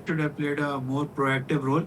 should have played a more proactive role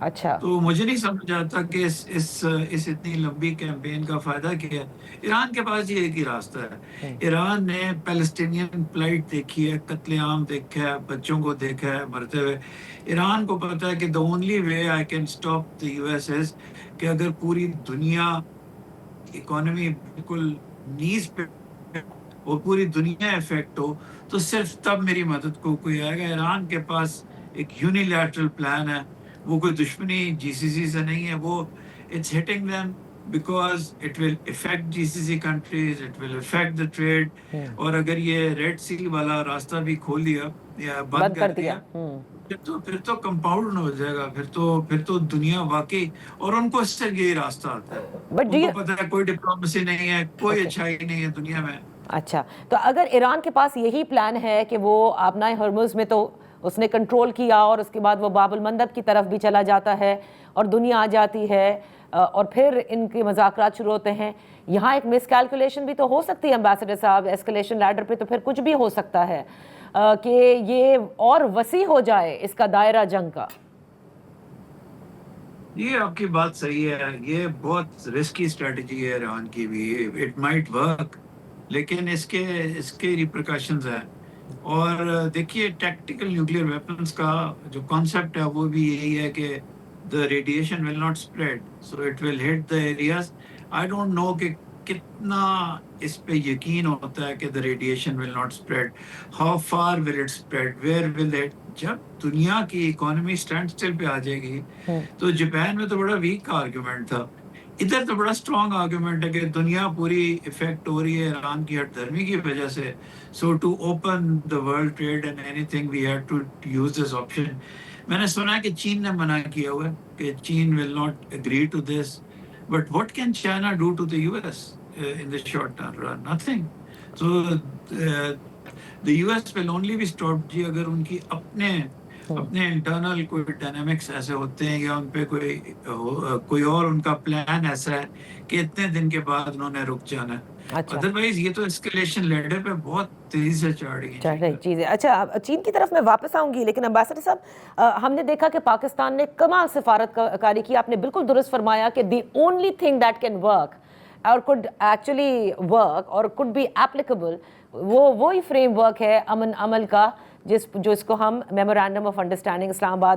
اچھا. تو مجھے نہیں سمجھ آتا کہ اس اتنی لمبی کیمپین کا فائدہ کیا ہے. ایران کے پاس یہ ایک ہی راستہ ہے. ایران نے پیلسٹینین فلائٹ دیکھی ہے, قتل عام دیکھا ہے, بچوں کو دیکھا ہے مرتے ہوئے. ایران کو پتا ہے کہ the only way I can stop the US is کہ اگر پوری دنیا اکانومی بالکل نیز پہ اور پوری دنیا افیکٹ ہو تو صرف تب میری مدد کو کوئی آئے گا. ایران کے پاس ایک یونیلیٹرل پلان ہے, وہ کوئی دشمنی جی سی سی سے نہیں ہے. وہ it's hitting them because it will affect GCC countries, it will affect the trade. اور اگر یہ ریڈ سی والا راستہ بھی کھول دیا یا بند کر دیا پھر تو کمپاؤنڈ ہو جائے گا. پھر تو دنیا واقعی, اور ان کو اس سے یہی راستہ آتا ہے. بٹ ان کو پتہ ہے کوئی ڈپلومیسی نہیں ہے, کوئی اچھائی نہیں ہے دنیا میں. اچھا, تو اگر ایران کے پاس یہی پلان ہے کہ وہ آبنائے ہرمز میں تو اس نے کنٹرول کیا اور اس کے بعد وہ باب المندب کی طرف بھی چلا جاتا ہے اور دنیا آ جاتی ہے اور پھر ان کے مذاکرات شروع ہوتے ہیں, یہاں ایک مس کیلکولیشن بھی تو ہو سکتی ہے امبیسڈر صاحب, ایسکلیشن لیڈر پہ تو پھر کچھ بھی ہو سکتا ہے کہ یہ اور وسیع ہو جائے اس کا دائرہ جنگ کا. یہ آپ کی بات صحیح ہے, یہ بہت رسکی اسٹریٹجی ہے ایران کی بھی. اٹ مائٹ ورک لیکن اس کے ریپرکاشنز ہیں. اور دیکھیے ٹیکٹیکل نیوکلیئر ویپنز کا جو کانسیپٹ ہے وہ بھی یہی ہے کہ the radiation will not spread, so it will hit the areas. I don't know کہ کتنا اس پہ یقین ہوتا ہے کہ the radiation will not spread, how far will it spread, where will it. جب دنیا کی اکانومی اسٹینڈ اسٹل پہ آ جائے گی تو جاپان میں تو بڑا ویک آرگیومنٹ تھا, ادھر تو بڑا اسٹرانگ آرگیومنٹ ہے کہ دنیا پوری افیکٹ ہو رہی ہے ایران کی ہٹ دھرمی کی وجہ سے. So to open the world trade and anything we had to use this option. میں نے سنا ہے کہ چین نے منع کیا ہوا ہے کہ چین will not agree to this. But what can China do to the US in the short term? Nothing. So the US will only be stopped جی اگر ان کی اپنے انٹرنل کوئی ڈائنامکس ایسے ہوتے ہیں یا ان پہ کوئی اور ان کا پلان ایسا ہے کہ اتنے دن کے بعد انہوں نے رک جانا ہے. ادروائز یہ تو اسکیلیشن لیڈر پہ بہت تیزی سے چڑھ رہی چیزیں. اچھا, چین کی طرف میں واپس آؤں گی, لیکن امبیسڈر صاحب ہم نے دیکھا کہ پاکستان نے کمال سفارت کاری کی. آپ نے بالکل درست فرمایا کہ the only thing that can work اور could actually work اور could be applicable وہی فریم ورک ہے امن عمل کا جو اس کو ہم میمورینڈم آف انڈرسٹینڈنگ اسلام آباد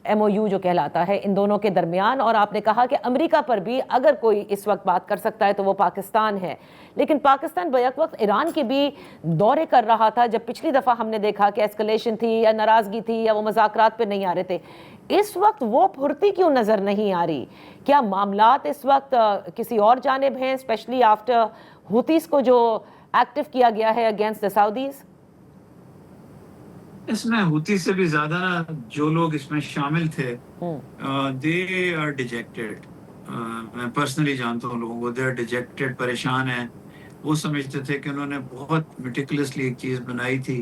MOU جو کہلاتا ہے ان دونوں کے درمیان. اور آپ نے کہا کہ امریکہ پر بھی اگر کوئی اس وقت بات کر سکتا ہے تو وہ پاکستان ہے, لیکن پاکستان بیک وقت ایران کے بھی دورے کر رہا تھا جب پچھلی دفعہ ہم نے دیکھا کہ ایسکلیشن تھی یا ناراضگی تھی یا وہ مذاکرات پہ نہیں آ رہے تھے. اس وقت وہ پھرتی کیوں نظر نہیں آ رہی؟ کیا معاملات اس وقت کسی اور جانب ہیں, اسپیشلی آفٹر ہوتیز کو جو ایکٹیو کیا گیا ہے اگینسٹ دا سعودیز؟ اس میں ہوتی سے بھی زیادہ جو لوگ اس میں شامل تھے دے آر ڈیجیکٹڈ. میں پرسنلی جانتا ہوں لوگوں کو, دے آر ڈیجیکٹڈ, پریشان ہیں. وہ سمجھتے تھے کہ انہوں نے بہت میٹیکولسلی ایک چیز بنائی تھی,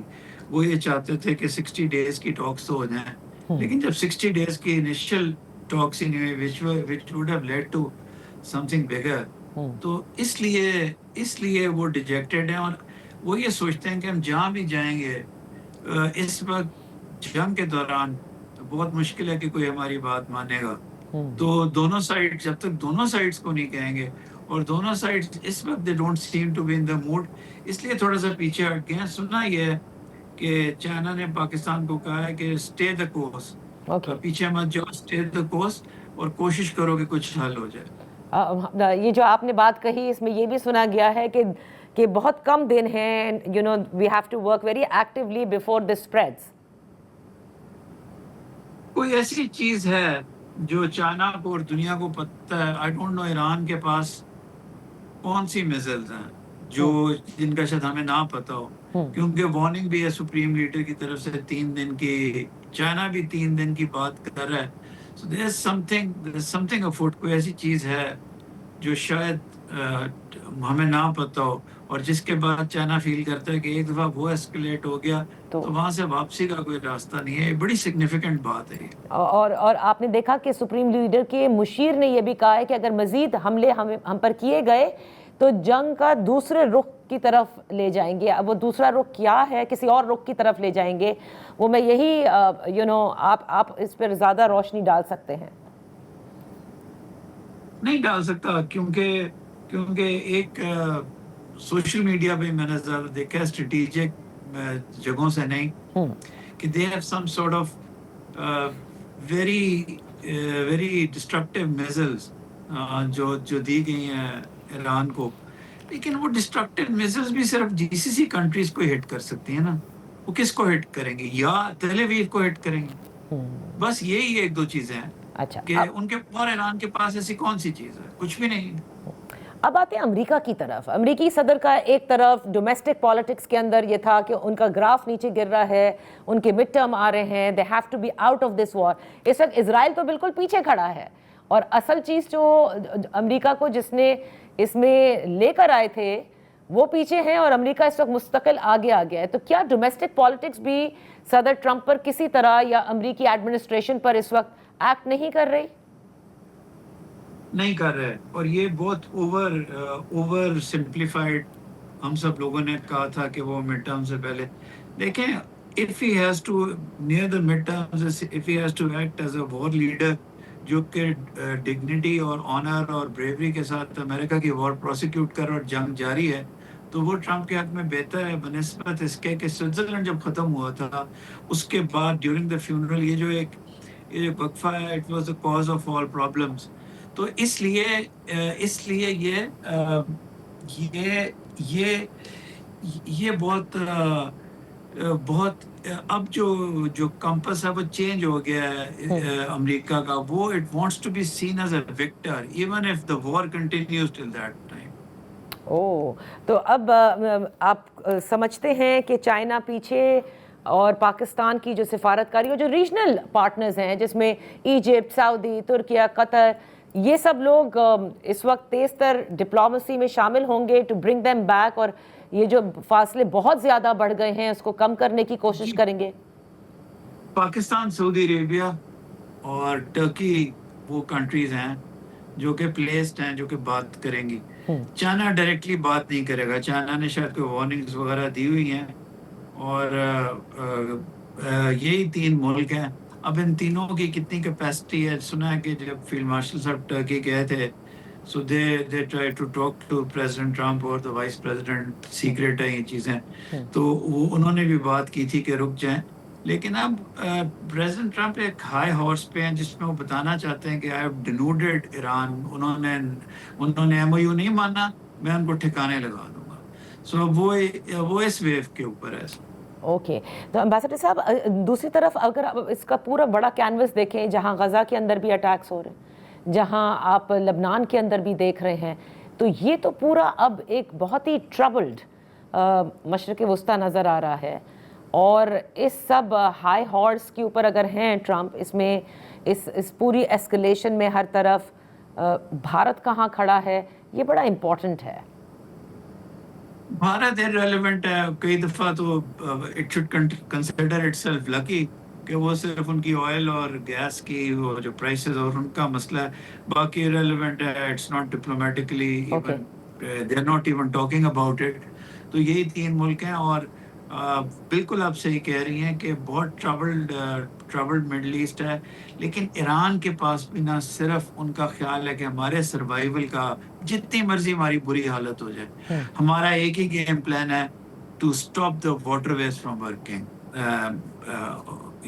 وہ یہ چاہتے تھے کہ 60 days کی ٹاکس تو ہو جائیں, لیکن جب 60 days کی انیشیل ٹاکس ہی نہیں ہوئی which would have led to something bigger, تو اس لیے وہ ڈیجیکٹڈ ہیں. اور وہ یہ سوچتے ہیں کہ ہم جہاں بھی جائیں گے اس وقت جنگ کے دوران بہت مشکل ہے کہ کوئی ہماری بات مانے گا. تو دونوں سائڈ جب تک دونوں سائڈس کو نہیں کہیں گے, اور دونوں سائڈس اس وقت they don't seem to be in the mood, اس لیے تھوڑا سا پیچھے ہٹ گئے ہیں. سنا یہ ہے کہ چائنا نے پاکستان کو کہا ہے کہ اسٹے دا کورس, پیچھے مت جاؤ, اسٹے دا کورس اور کوشش کرو کہ کچھ حل ہو جائے. یہ جو آپ نے بات کہی اس میں یہ بھی سنا گیا ہے کہ بہت کم دن ہیں, we have to work very actively before this spreads. کوئی ایسی چیز ہے جو چائنا کو اور دنیا کو پتہ ہے. I don't know ایران کے پاس کون سی میزائلز ہیں جن کا شاید ہمیں نہ پتہ ہو, کیونکہ وارننگ بھی ہے سپریم لیڈر کی طرف سے 3 دن کی, چائنا بھی 3 دن کی بات کر رہا ہے. So there's something afoot. کوئی ایسی چیز ہے جو شاید ہمیں نہ پتہ ہو, اور جس کے بعد چائنا فیل کرتا ہے کہ ایک دفعہ وہ ایسکلیٹ ہو گیا تو وہاں سے واپسی کا کوئی راستہ نہیں ہے. یہ بڑی سگنیفیکنٹ بات ہے. اور آپ نے دیکھا کہ سپریم لیڈر کے مشیر نے یہ بھی کہا ہے کہ اگر مزید حملے ہم پر کیے گئے تو جنگ کا دوسرے رخ کی طرف لے جائیں گے. اب وہ دوسرا رخ کیا ہے, کسی اور رخ کی طرف لے جائیں گے, وہ میں یہی آپ اس پر زیادہ روشنی ڈال سکتے ہیں. نہیں ڈال سکتا کیونکہ ایک سوشل میڈیا پہ میں نے زیادہ دیکھا ہے اسٹریٹجک جگہوں سے نہیں کہ they have some sort of very destructive missiles جو دی گئی ہیں ایران کو، لیکن وہ ڈسٹرکٹیو میزلز بھی صرف جی سی سی کنٹریز کو ہٹ کر سکتی ہیں نا. وہ کس کو ہٹ کریں گے؟ یا تیل اویو کو ہٹ کریں گے. بس یہی ایک دو چیزیں ہیں. اچھا، کہ ان کے اور ایران کے پاس ایسی کون سی چیز ہے؟ کچھ بھی نہیں. اب آتے ہیں امریکہ کی طرف. امریکی صدر کا ایک طرف ڈومیسٹک پالیٹکس کے اندر یہ تھا کہ ان کا گراف نیچے گر رہا ہے، ان کے مڈ ٹرم آ رہے ہیں، they have to be out of this war. اس وقت اسرائیل تو بالکل پیچھے کھڑا ہے، اور اصل چیز جو امریکہ کو جس نے اس میں لے کر آئے تھے وہ پیچھے ہیں، اور امریکہ اس وقت مستقل آگے آ گیا ہے. تو کیا ڈومیسٹک پالیٹکس بھی صدر ٹرمپ پر کسی طرح یا امریکی ایڈمنسٹریشن پر اس وقت ایکٹ نہیں کر رہی؟ نہیں کر رہے، اور یہ بہت اوور سمپلیفائڈ ہم سب لوگوں نے کہا تھا کہ وہ مڈ ٹرم سے پہلے دیکھیں. if he has to near the midterms, if he has to act as a war leader جو کہ ڈگنیٹی اور آنر اور بریوری کے ساتھ امریکہ کی وار پروسیکیوٹ کر اور جنگ جاری ہے، تو وہ ٹرمپ کے حق میں بہتر ہے بنسبت اس کے کہ سوئٹزرلینڈ جب ختم ہوا تھا اس کے بعد ڈیورنگ دا فیونرل یہ جو وقفہ ہے، it was the cause of all problems. تو اس لیے یہ بہت اب جو کمپس ہے وہ چینج ہو گیا ہے امریکہ کا. وہ it wants to be seen as a victor even if the war continues till that time. تو اب آپ سمجھتے ہیں کہ چائنا پیچھے اور پاکستان کی جو سفارتکاری اور جو ریجنل پارٹنرز ہیں جس میں ایجپٹ، سعودی، ترکیہ، قطر، یہ سب لوگ اس وقت تیز تر ڈپلومیسی میں شامل ہوں گے ٹو برنگ دیم بیک، اور یہ جو فاصلے بہت زیادہ بڑھ گئے ہیں اس کو کم کرنے کی کوشش کریں گے؟ پاکستان، سعودی عربیہ اور ٹرکی وہ کنٹریز ہیں جو کہ پلیسڈ ہیں، جو کہ بات کریں گی. چائنا ڈائریکٹلی بات نہیں کرے گا. چائنا نے شاید کوئی وارننگز وغیرہ دی ہوئی ہیں، اور یہی 3 ملک ہیں. اب ان تینوں کی کتنی کیپیسٹی ہے؟ سنا ہے کہ جب فیلڈ مارشل صاحب ٹرکی گئے تھے so they try to talk to president Trump اور وائس پریزیڈنٹ. سیکرٹ ہے یہ چیزیں، تو وہ انہوں نے بھی بات کی تھی کہ رک جائیں. لیکن اب پریزیڈنٹ ٹرمپ ایک ہائی ہارس پہ ہیں جس میں وہ بتانا چاہتے ہیں کہ آئی ہیو ڈینوڈیڈ ایران. انہوں نے ایم او یو نہیں مانا، میں ان کو ٹھکانے لگا دوں گا. سو وہ اس ویو کے اوپر ہے. اوکے، تو امبیسڈر صاحب دوسری طرف اگر آپ اس کا پورا بڑا کینوس دیکھیں، جہاں غزہ کے اندر بھی اٹیکس ہو رہے ہیں، جہاں آپ لبنان کے اندر بھی دیکھ رہے ہیں، تو یہ تو پورا اب ایک بہت ہی ٹربلڈ مشرق وسطیٰ نظر آ رہا ہے. اور اس سب ہائی ہارس کے اوپر اگر ہیں ٹرمپ، اس میں اس پوری ایسکلیشن میں ہر طرف بھارت کہاں کھڑا ہے، یہ بڑا امپورٹنٹ ہے. بھارت irrelevant ہے. کئی دفعہ تو it should consider itself lucky کہ وہ صرف ان کی آئل اور گیس کی وہ جو پرائسز اور ان کا مسئلہ ہے، باقی irrelevant ہے. It's not diplomatically even they're not even talking about it. تو یہی 3 ملک ہیں، اور بالکل آپ صحیح کہہ رہی ہیں کہ بہت ٹربلڈ مڈل ایسٹ ہے. لیکن ایران کے پاس بھی نہ صرف ان کا خیال ہے کہ ہمارے سروائیول کا جتنی مرضی ہماری بری حالت ہو جائے، ہمارا ایک ہی گیم پلان ہے to stop the waterways from working.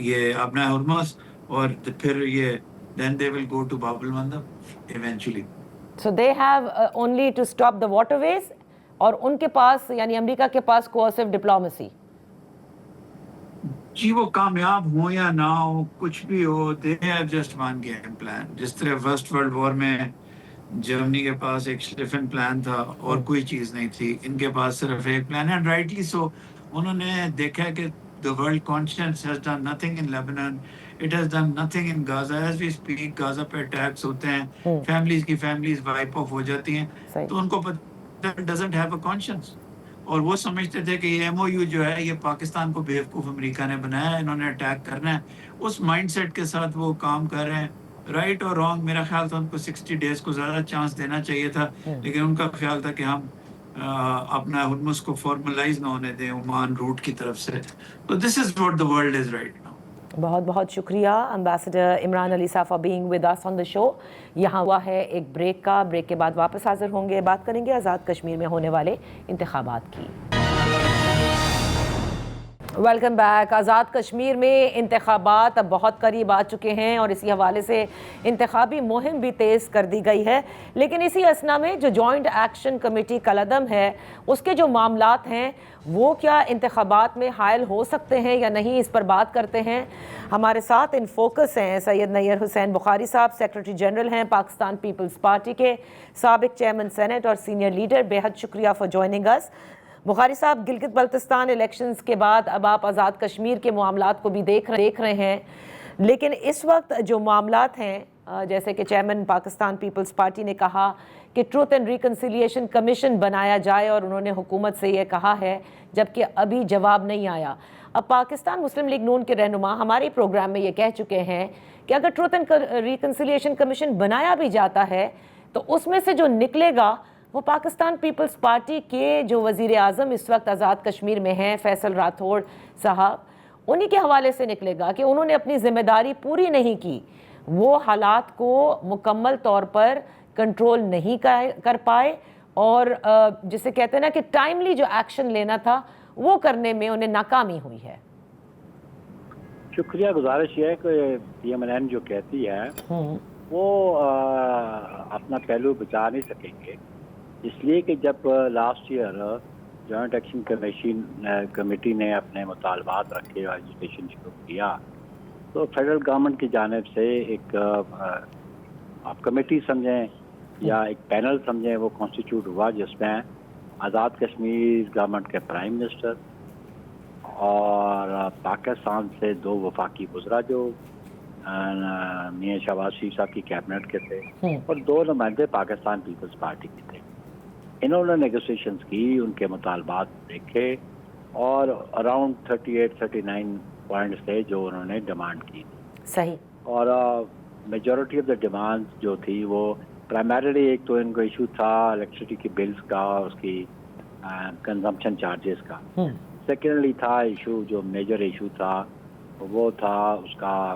یہ اپنا ہرمز، اور پھر یہ دین دے ول go to Bab el-Mandeb eventually. So they have only to stop the waterways, اور ان کے پاس یعنی امریکہ کے پاس کوآسیو ڈپلومیسی. جی وہ کامیاب ہوں یا نہ ہو، کچھ بھی ہو، they have just one game plan. جس طرح فرسٹ ورلڈ وار میں جرمنی کے پاس ایک شلیفن پلان تھا اور کوئی چیز نہیں تھی، ان کے پاس صرف ایک پلان ہے. رائٹلی سو انہوں نے دیکھا کہ the world conscience has done nothing in Lebanon, it has done nothing in Gaza. As we speak Gaza پہ اٹیکس ہوتے ہیں، فیملیز وائپ آف ہو جاتی ہیں. تو ان کو doesn't have a conscience، اور وہ سمجھتے تھے کہ یہ ایم او یو جو ہے یہ پاکستان کو بیوقوف امریکہ نے بنایا ہے، انہوں نے اٹیک کرنا ہے. اس مائنڈ سیٹ کے ساتھ وہ کام کر رہے ہیں. رائٹ اور رانگ، میرا خیال تھا ان کو 60 ڈیز کو زیادہ چانس دینا چاہیے تھا، لیکن ان کا خیال تھا کہ ہم اپنا ہرمز کو فارملائز نہ ہونے دیں عمان روٹ کی طرف سے. تو this is what the world is right now. بہت بہت شکریہ امبیسڈر عمران علی صاحب for being with us on the show. یہاں ہوا ہے ایک بریک کا، بریک کے بعد واپس حاضر ہوں گے، بات کریں گے آزاد کشمیر میں ہونے والے انتخابات کی. Welcome back. آزاد کشمیر میں انتخابات اب بہت قریب آ چکے ہیں اور اسی حوالے سے انتخابی مہم بھی تیز کر دی گئی ہے، لیکن اسی اثنا میں جو جوائنٹ ایکشن کمیٹی کالعدم ہے اس کے جو معاملات ہیں وہ کیا انتخابات میں حائل ہو سکتے ہیں یا نہیں، اس پر بات کرتے ہیں. ہمارے ساتھ ان فوکس ہیں سید نیر حسین بخاری صاحب، سیکرٹری جنرل ہیں پاکستان پیپلز پارٹی کے، سابق چیئرمین سینٹ اور سینئر لیڈر. بہت شکریہ فار جوائننگ اس. بخاری صاحب، گلگت بلتستان الیکشنز کے بعد اب آپ آزاد کشمیر کے معاملات کو بھی دیکھ رہے ہیں، لیکن اس وقت جو معاملات ہیں جیسے کہ چیئرمین پاکستان پیپلز پارٹی نے کہا کہ ٹروتھ اینڈ ریکنسیلیشن کمیشن بنایا جائے اور انہوں نے حکومت سے یہ کہا ہے، جبکہ ابھی جواب نہیں آیا. اب پاکستان مسلم لیگ نون کے رہنما ہمارے پروگرام میں یہ کہہ چکے ہیں کہ اگر ٹروتھ اینڈ ریکنسیلیشن کمیشن بنایا بھی جاتا ہے تو اس میں سے جو نکلے گا وہ پاکستان پیپلز پارٹی کے جو وزیر اعظم اس وقت آزاد کشمیر میں ہیں فیصل راٹھوڑ صاحب، انہی کے حوالے سے نکلے گا کہ انہوں نے اپنی ذمہ داری پوری نہیں کی، وہ حالات کو مکمل طور پر کنٹرول نہیں کر پائے اور جسے کہتے ہیں نا کہ ٹائملی جو ایکشن لینا تھا وہ کرنے میں انہیں ناکامی ہوئی ہے. شکریہ. گزارش یہ ہے کہ پی ایم ایل این جو کہتی ہے وہ اپنا پہلو بچا نہیں سکیں گے، اس لیے کہ جب last year joint action committee نے اپنے مطالبات رکھے اور ایجوکیشن شروع کیا تو فیڈرل گورنمنٹ کی جانب سے ایک آپ کمیٹی سمجھیں یا ایک پینل سمجھیں وہ کانسٹیٹیوٹ ہوا، جس میں آزاد کشمیر گورنمنٹ کے پرائم منسٹر اور پاکستان سے 2 وفاقی وزراء جو میاں شہباز شریف صاحب کی کیبنٹ کے تھے اور 2 نمائندے پاکستان پیپلز پارٹی کے تھے. انہوں نے نیگوسیشنز کی، ان کے مطالبات دیکھے اور اراؤنڈ 38-39 پوائنٹس تھے جو انہوں نے ڈیمانڈ کی. صحیح. اور میجورٹی آف دا ڈیمانڈ جو تھی وہ پرائمریلی ایک تو ان کو ایشو تھا الیکٹریسٹی کی بلز کا اور اس کی کنزمپشن چارجز کا. سیکنڈلی تھا ایشو، جو میجر ایشو تھا وہ تھا اس کا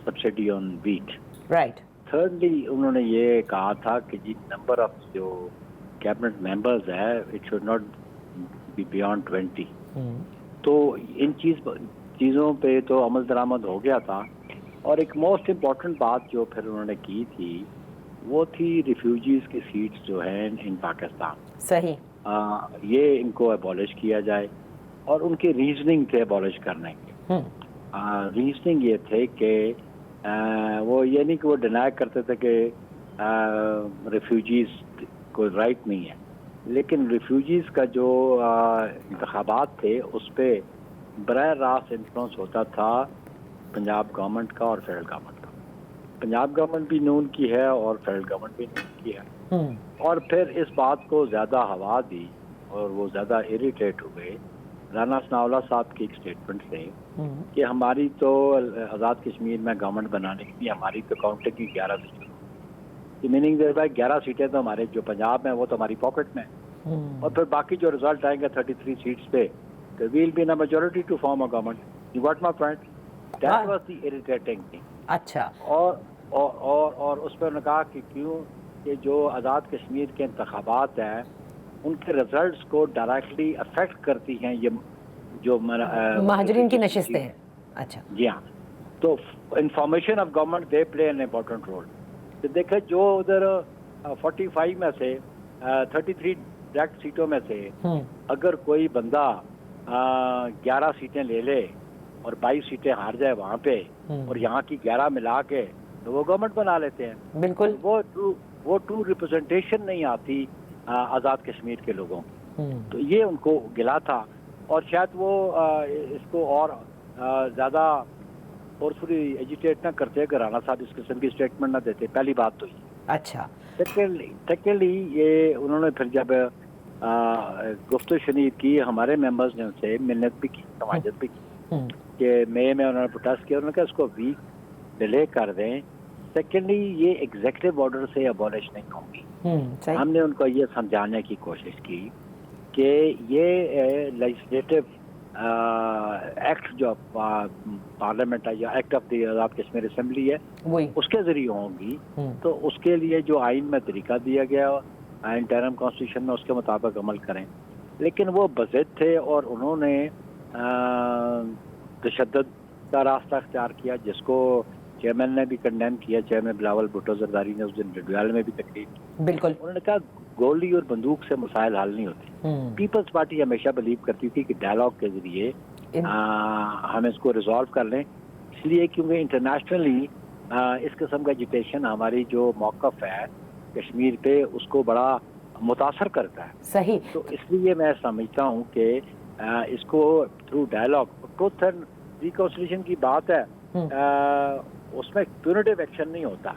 subsidy on wheat. Right. Thirdly انہوں نے یہ کہا تھا کہ جی نمبر آف جو کیبنٹ ممبرز ہے it should not be beyond 20. تو ان چیزوں پہ تو عمل درآمد ہو گیا تھا. اور ایک موسٹ امپورٹنٹ بات جو پھر انہوں نے کی تھی وہ تھی ریفیوجیز کی سیٹس جو ہیں ان پاکستان. صحیح. یہ ان کو ابالش کیا جائے اور ان کے ریزننگ تھے ابالش کرنے کے. ریزننگ یہ تھے کہ وہ یہ نہیں کہ وہ ڈینائی کرتے تھے کہ ریفیوجیز کوئی رائٹ نہیں ہے، لیکن ریفیوجیز کا جو انتخابات تھے اس پہ براہ راست انفلوئنس ہوتا تھا پنجاب گورنمنٹ کا اور فیڈرل گورنمنٹ کا. پنجاب گورنمنٹ بھی نون کی ہے اور فیڈرل گورنمنٹ بھی نون کی ہے. اور پھر اس بات کو زیادہ ہوا دی اور وہ زیادہ اریٹیٹ ہوئے رانا ثناء اللہ صاحب کی ایک اسٹیٹمنٹ سے کہ ہماری تو آزاد کشمیر میں گورنمنٹ بنانے کی ہماری تو کاؤنٹنگ کی 11 سیٹیں، میننگ دیر بھائی 11 سیٹیں تو ہمارے جو پنجاب میں وہ تو ہماری پاکٹ میں، اور پھر باقی جو رزلٹ آئیں گے 33 سیٹس پہ تو will be in a majority to form a government. You got my point? That was the irritating thing. اچھا. اور اس پہ انہوں نے کہا کہ کیوں کہ جو آزاد کشمیر کے انتخابات ہیں ان کے ریزلٹس کو ڈائریکٹلی افیکٹ کرتی ہیں یہ جو مہاجرین کی نشستیں ہیں. اچھا. جی ہاں. تو information of government they play an important role. تو دیکھیں جو ادھر 45 میں سے 33 ڈائریکٹ سیٹوں میں سے اگر کوئی بندہ 11 سیٹیں لے لے اور 22 سیٹیں ہار جائے وہاں پہ اور یہاں کی 11 ملا کے تو وہ گورنمنٹ بنا لیتے ہیں. بالکل. وہ ٹرو ریپرزنٹیشن نہیں آتی آزاد کشمیر کے لوگوں کی. تو یہ ان کو گلا تھا اور شاید وہ اس کو اور زیادہ فورسفلی ایجیٹیٹ نہ کرتے کہ رانا صاحب اس قسم کی اسٹیٹمنٹ نہ دیتے. پہلی بات تو یہ. اچھا. سیکنڈلی یہ انہوں نے پھر جب گفت و شنید کی ہمارے ممبرز نے ان سے منت بھی کی، سماجت بھی کی کہ مئی میں انہوں نے پروٹیسٹ کیا. انہوں نے کہا اس کو ویک ڈیلے کر دیں. سیکنڈلی یہ ایگزیکٹو آرڈر سے ابالش نہیں ہوگی. ہم نے ان کو یہ سمجھانے کی کوشش کی کہ یہ لیجسلیٹو ایکٹ جو پارلیمنٹ ہے یا act of the Azad Kashmir assembly ہے وہی اس کے ذریعے ہوں گی، تو اس کے لیے جو آئین میں طریقہ دیا گیا انٹرم کانسٹیٹیوشن میں اس کے مطابق عمل کریں. لیکن وہ بضد تھے اور انہوں نے تشدد کا راستہ اختیار کیا، جس کو چیئرمین نے بھی کنڈیم کیا. چیئرمین بلاول بھٹو زرداری نے اس دن ریڈویال میں بھی تقریر کی. بالکل. انہوں نے کہا گولی اور بندوق سے مسائل حل نہیں ہوتے. پیپلز پارٹی ہمیشہ بلیو کرتی تھی کہ ڈائلاگ کے ذریعے ہم اس کو ریزالو کر لیں، اس لیے کیونکہ انٹرنیشنلی اس قسم کا ایجوٹیشن ہماری جو موقف ہے کشمیر پہ اس کو بڑا متاثر کرتا ہے. صحیح. تو اس لیے میں سمجھتا ہوں کہ اس کو through dialogue truth and reconciliation کی بات ہے، اس میں پیونیٹیو ایکشن نہیں ہوتا.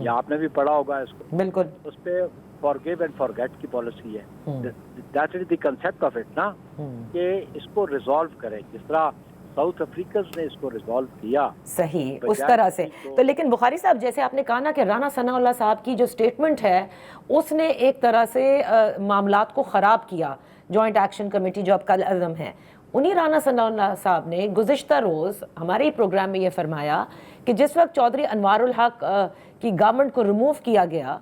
یا آپ نے بھی پڑھا ہوگا اس کو. بالکل. اس پہ فارگیو اینڈ فارگیٹ کی پالیسی ہے. That is the concept of it نا، کہ اس کو ریزالو کرے جس طرح ساؤتھ افریقہ نے اس کو ریزالو کیا. صحیح اس طرح سے. تو لیکن بخاری صاحب جیسے آپ نے کہا نا کہ رانا ثناء اللہ صاحب کی جو سٹیٹمنٹ ہے اس نے ایک طرح سے معاملات کو خراب کیا. جوائنٹ ایکشن کمیٹی جو اب کل عزم ہے، انہی رانا ثناء اللہ صاحب نے گزشتہ روز ہمارے پروگرام میں یہ فرمایا کہ جس وقت چودھری انوار الحق کی گورنمنٹ کو ریموو کیا گیا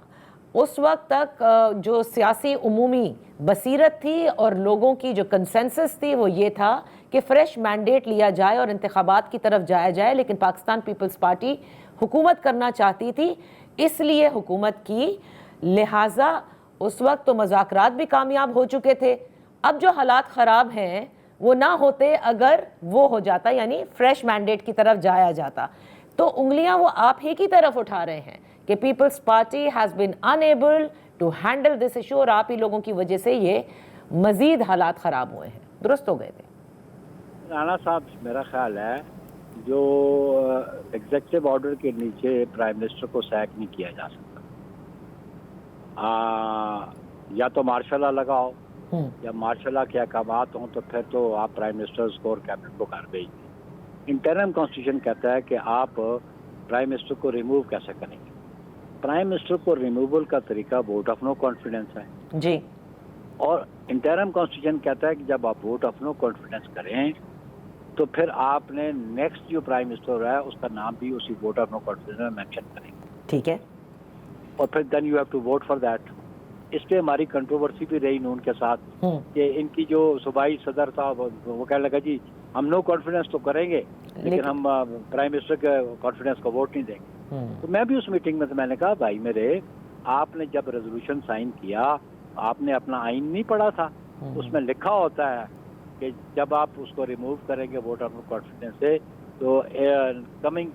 اس وقت تک جو سیاسی عمومی بصیرت تھی اور لوگوں کی جو کنسنسس تھی وہ یہ تھا کہ فریش مینڈیٹ لیا جائے اور انتخابات کی طرف جایا جائے. لیکن پاکستان پیپلز پارٹی حکومت کرنا چاہتی تھی، اس لیے حکومت کی، لہٰذا اس وقت تو مذاکرات بھی کامیاب ہو چکے تھے. اب جو حالات خراب ہیں وہ نہ ہوتے اگر وہ ہو جاتا، یعنی فریش مینڈیٹ کی طرف جایا جاتا. تو انگلیاں وہ آپ ہی کی طرف اٹھا رہے ہیں کہ Peoples Party has been unable to handle this issue, اور آپ ہی لوگوں کی وجہ سے یہ مزید حالات خراب ہوئے ہیں. درست ہو گئے تھے رانا صاحب. میرا خیال ہے جو ایگزیکٹو آرڈر کے نیچے پرائم منسٹر کو سیک نہیں کیا جا سکتا. یا تو مارشل لا لگاؤ یا مارشل لا کے احکامات ہوں تو پھر تو آپ پرائم منسٹر اور کیبنٹ کو گھر بھیج دیں. انٹرم کانسٹیٹیوشن کہتا ہے کہ آپ پرائم منسٹر کو ریموو کیسے کریں گے. پرائم منسٹر کو ریموول کا طریقہ ووٹ آف نو کانفیڈنس ہے جی. اور انٹرم کانسٹیٹیوشن کہتا ہے کہ جب آپ ووٹ آف نو کانفیڈنس کریں تو پھر آپ نے نیکسٹ جو پرائم منسٹر ہے اس کا نام بھی اسی ووٹ آف نو کانفیڈنس میں مینشن کریں گے. ٹھیک ہے. اور پھر then you have to vote for that. اس پہ ہماری کنٹروورسی بھی رہی نون کے ساتھ کہ ان کی جو صوبائی صدر تھا وہ کہنے لگا جی ہم نو کانفیڈنس تو کریں گے لیکن ہم پرائم منسٹر کے کانفیڈنس کو ووٹ نہیں دیں گے. تو میں بھی اس میٹنگ میں میں نے کہا بھائی میرے، آپ نے جب ریزولوشن سائن کیا آپ نے اپنا آئین نہیں پڑھا تھا؟ اس میں لکھا ہوتا ہے کہ جب آپ اس کو ریموو کریں گے ووٹ آف نو کانفیڈنس سے تو کمنگ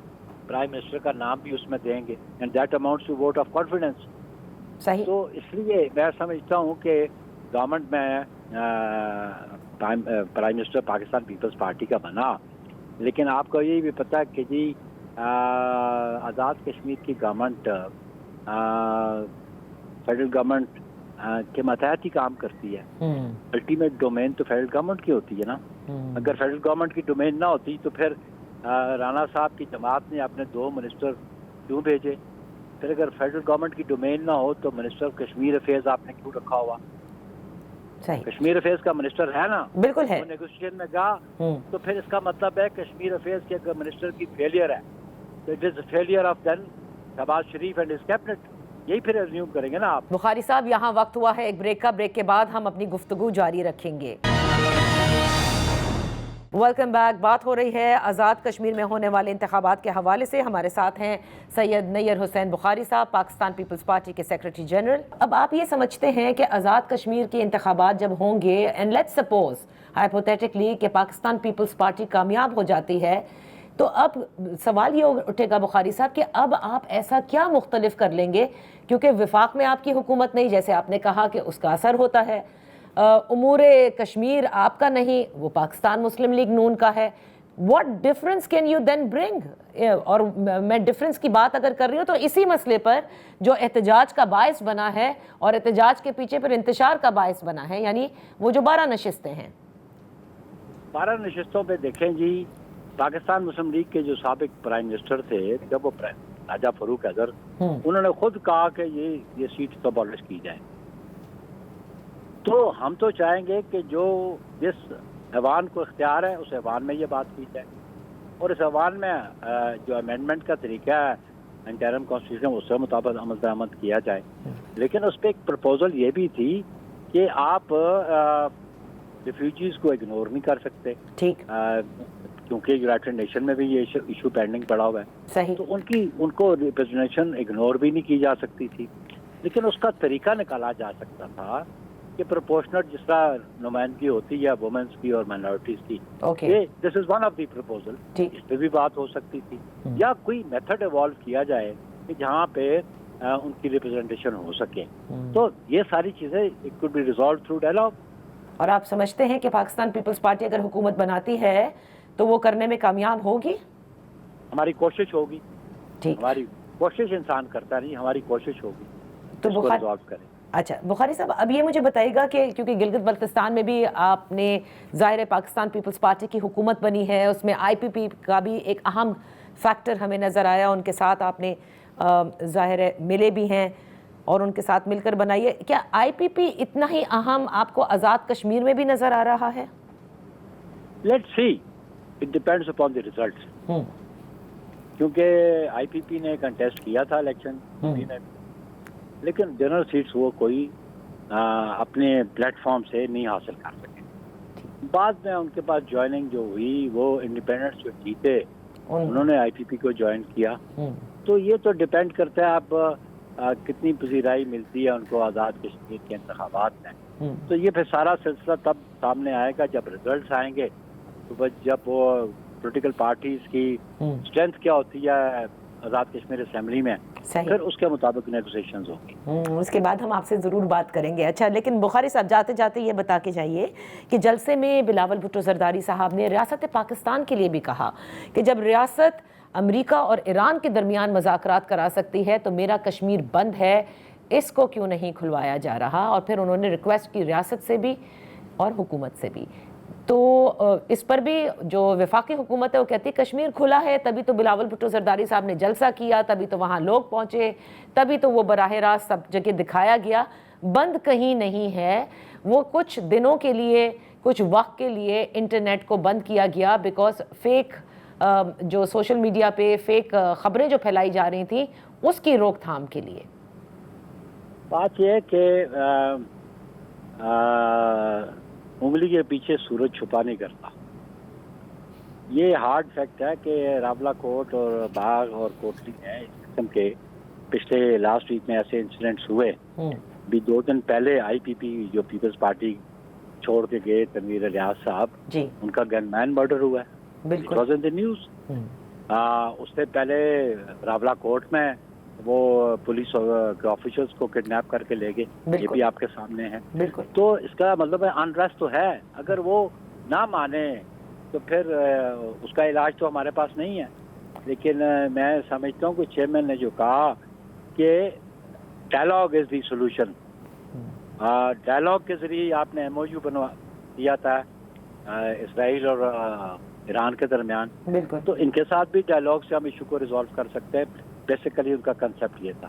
پرائم منسٹر کا نام بھی اس میں دیں گے and that amounts to vote of confidence. صحیح. تو اس لیے میں سمجھتا ہوں کہ گورنمنٹ میں پرائم منسٹر پاکستان پیپلز پارٹی کا بنا، لیکن آپ کو یہ بھی پتہ ہے کہ جی آزاد کشمیر کی گورنمنٹ فیڈرل گورنمنٹ کے ماتحت ہی کام کرتی ہے. الٹیمیٹ ڈومین تو فیڈرل گورنمنٹ کی ہوتی ہے نا. اگر فیڈرل گورنمنٹ کی ڈومین نہ ہوتی تو پھر رانا صاحب کی جماعت نے اپنے 2 منسٹر کیوں بھیجے؟ پھر اگر فیڈرل گورنمنٹ کی ڈومین نہ ہو تو منسٹر آف کشمیر افیئرز آپ نے کیوں رکھا ہوا؟ صحیح. کشمیر افیئرز کا منسٹر ہے نا. بالکل ہے. وہ نیگوشیشن میں گا تو پھر اس کا مطلب ہے کشمیر افیئرز کے اگر منسٹر کی فیلئر ہے تو it is failure of then Shehbaz Sharif and his cabinet. یہی پھر ریزیوم کریں گے نا آپ. بخاری صاحب یہاں وقت ہوا ہے ایک بریک کا. بریک کے بعد ہم اپنی گفتگو جاری رکھیں گے. Welcome back. بات ہو رہی ہے آزاد کشمیر میں ہونے والے انتخابات کے حوالے سے. ہمارے ساتھ ہیں سید نیر حسین بخاری صاحب، پاکستان پیپلز پارٹی کے سیکرٹری جنرل. اب آپ یہ سمجھتے ہیں کہ آزاد کشمیر کے انتخابات جب ہوں گے اینڈ لیٹس سپوز ہائپوتھیٹکلی کہ پاکستان پیپلز پارٹی کامیاب ہو جاتی ہے، تو اب سوال یہ اٹھے گا بخاری صاحب کہ اب آپ ایسا کیا مختلف کر لیں گے؟ کیونکہ وفاق میں آپ کی حکومت نہیں، جیسے آپ نے کہا کہ اس کا اثر ہوتا ہے. امور کشمیر آپ کا نہیں، وہ پاکستان مسلم لیگ نون کا ہے. What difference can you then bring? اور میں ڈفرنس کی بات اگر کر رہی ہوں تو اسی مسئلے پر جو احتجاج کا باعث بنا ہے اور احتجاج کے پیچھے پھر انتشار کا باعث بنا ہے، یعنی وہ جو 12 نشستیں ہیں. 12 نشستوں پہ دیکھیں جی، پاکستان مسلم لیگ کے جو سابق پرائم منسٹر تھے جب وہ راجہ فاروق حیدر، انہوں نے خود کہا کہ یہ سیٹ تو ابالش کی جائے. تو ہم تو چاہیں گے کہ جو جس ایوان کو اختیار ہے اس ایوان میں یہ بات کی جائے، اور اس ایوان میں جو امینڈمنٹ کا طریقہ ہے انٹرم کانسٹیٹیوشن اس کے مطابق عمل درآمد کیا جائے. لیکن اس پہ ایک پرپوزل یہ بھی تھی کہ آپ ریفیوجیز کو اگنور نہیں کر سکتے، ٹھیک، کیونکہ یونائٹڈ نیشن میں بھی یہ ایشو پینڈنگ پڑا ہوا ہے. صحیح. تو ان کو ریپرزنٹیشن اگنور بھی نہیں کی جا سکتی تھی، لیکن اس کا طریقہ نکالا جا سکتا تھا کہ پروپورشنٹ جس طرح نمائندگی ہوتی ہے وومنس کی اور مائنورٹیز کی، this is one of the proposal, اس پہ بھی بات ہو سکتی تھی. یا کوئی میتھڈ ایوالو کیا جائے کہ جہاں پہ ان کی ریپرزنٹیشن ہو سکے. تو یہ ساری چیزیں it could be resolved through dialogue. اور آپ سمجھتے ہیں کہ پاکستان پیپلز پارٹی اگر حکومت بناتی ہے تو وہ کرنے میں کامیاب ہوگی؟ ہماری کوشش ہوگی. ٹھیک، ہماری کوشش انسان کرتا نہیں، ہماری کوشش ہوگی تو اس کو ریزالو کریں. اچھا بخاری صاحب، اب یہ مجھے بتائیے گا کہ کیونکہ گلگت بلتستان میں بھی آپ نے ظاہر ہے پاکستان پیپلز پارٹی کی حکومت بنی ہے، اس میں آئی پی پی کا بھی ایک اہم فیکٹر ہمیں نظر آیا، ان کے ساتھ آپ نے ظاہر ہے ملے بھی ہیں اور ان کے ساتھ مل کر بنائیے. کیا آئی پی پی اتنا ہی اہم آپ کو آزاد کشمیر میں بھی نظر آ رہا ہے؟ Let's see, it depends upon the results. کیونکہ آئی پی پی نے کنٹیسٹ کیا تھا الیکشن میں، لیکن جنرل سیٹس وہ کوئی اپنے پلیٹ فارم سے نہیں حاصل کر سکے. بعد میں ان کے پاس جوائننگ جو ہوئی وہ انڈیپینڈنٹس جو جیتے انہوں نے آئی پی پی کو جوائن کیا. تو یہ تو ڈیپینڈ کرتا ہے اب کتنی پذیرائی ملتی ہے ان کو آزاد کشمیر کے انتخابات میں. تو یہ پھر سارا سلسلہ تب سامنے آئے گا جب ریزلٹس آئیں گے، تو بس جب وہ پولیٹیکل پارٹیز کی اسٹرینتھ کیا ہوتی ہے آزاد کشمیر اسمبلی میں، پھر اس کے مطابق نیگوسیشنز ہوگی. اس کے بعد ہم آپ سے ضرور بات کریں گے. اچھا، لیکن بخاری صاحب جاتے جاتے یہ بتا کے جائیے کہ جلسے میں بلاول بھٹو زرداری صاحب نے ریاست پاکستان کے لیے بھی کہا کہ جب ریاست امریکہ اور ایران کے درمیان مذاکرات کرا سکتی ہے تو میرا کشمیر بند ہے، اس کو کیوں نہیں کھلوایا جا رہا. اور پھر انہوں نے ریکویسٹ کی ریاست سے بھی اور حکومت سے بھی. تو اس پر بھی جو وفاقی حکومت ہے وہ کہتی ہے کشمیر کھلا ہے، تبھی تو بلاول بھٹو زرداری صاحب نے جلسہ کیا، تبھی تو وہاں لوگ پہنچے، تبھی تو وہ براہ راست سب جگہ دکھایا گیا. بند کہیں نہیں ہے، وہ کچھ دنوں کے لیے، کچھ وقت کے لیے انٹرنیٹ کو بند کیا گیا بیکاز فیک جو سوشل میڈیا پہ فیک خبریں جو پھیلائی جا رہی تھیں اس کی روک تھام کے لیے. بات یہ ہے کہ انگلی کے پیچھے سورج چھپا نہیں کرتا. یہ ہارڈ فیکٹ ہے کہ راولا کوٹ اور باغ اور کوٹلی میں اس قسم کے پچھلے لاسٹ ویک میں ایسے انسیڈنٹس ہوئے. بھی 2 دن پہلے آئی پی پی جو پیپلز پارٹی چھوڑ کے گئے تنویر الیاس صاحب، ان کا گن مین مرڈر ہوا ہے. بالکل، It was in the news. اس سے پہلے راولا کوٹ میں وہ پولیس کے آفیشلز کو کڈنیپ کر کے لے گئے، یہ بھی آپ کے سامنے ہے. تو اس کا مطلب ہے انریسٹ تو ہے. اگر وہ نہ مانے تو پھر اس کا علاج تو ہمارے پاس نہیں ہے. لیکن میں سمجھتا ہوں کہ چیئرمین نے جو کہا کہ dialogue is the solution, dialogue کے ذریعے آپ نے ایم او یو بنوا دیا تھا اسرائیل اور ایران کے درمیان، تو ان کے ساتھ بھی ڈائلاگ سے ہم ایشو کو ریزالو کر سکتے ہیں. بیسیکلی ان کا کنسیپٹ یہ تھا.